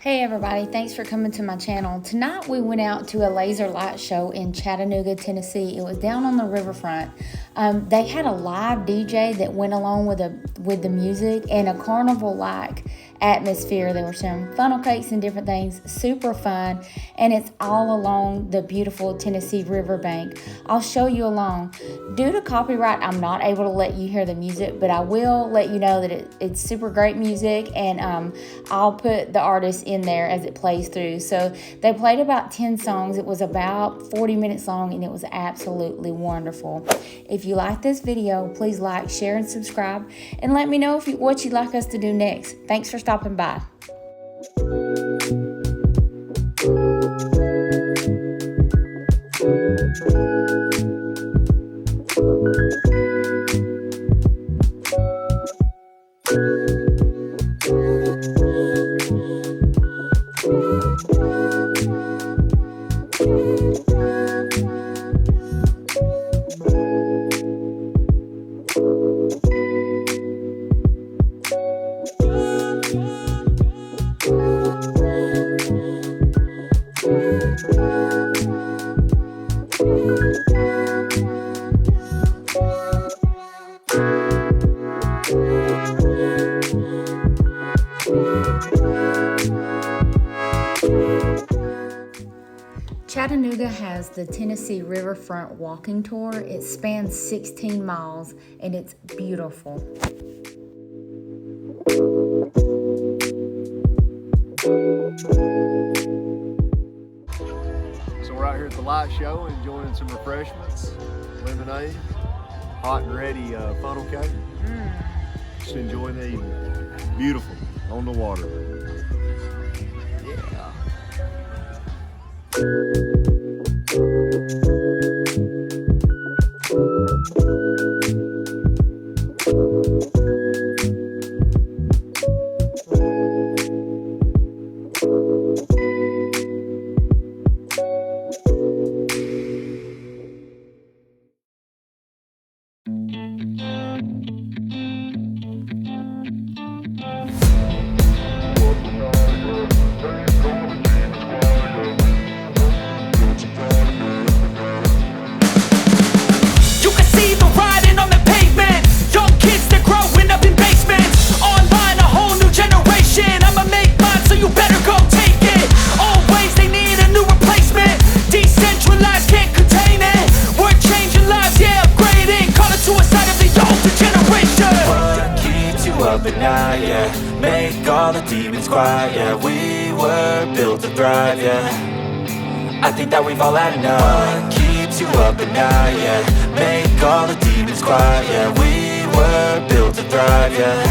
Hey everybody, thanks for coming to my channel. Tonight we went out to a laser light show in Chattanooga, Tennessee. It was down on the riverfront. They had a live DJ that went along with the music and a carnival-like atmosphere. There were some funnel cakes and different things, super fun, and it's all along the beautiful Tennessee riverbank. I'll show you along. Due to copyright, I'm not able to let you hear the music, but I will let you know that it's super great music, and I'll put the artist in there as it plays through. So they played about 10 songs. It was about 40 minutes long, and it was absolutely wonderful. If you like this video, please like, share, and subscribe, and let me know what you'd like us to do next. Thanks for stopping by. Chattanooga has the Tennessee Riverfront walking tour. It spans 16 miles and it's beautiful. So we're out here at the light show enjoying some refreshments, lemonade, hot and ready funnel cake. Just enjoying the evening. Beautiful on the water. Yeah. Make all the demons quiet, yeah. We were built to thrive, yeah. I think that we've all had enough. What keeps you up at night, yeah. Make all the demons quiet, yeah. We were built to thrive, yeah.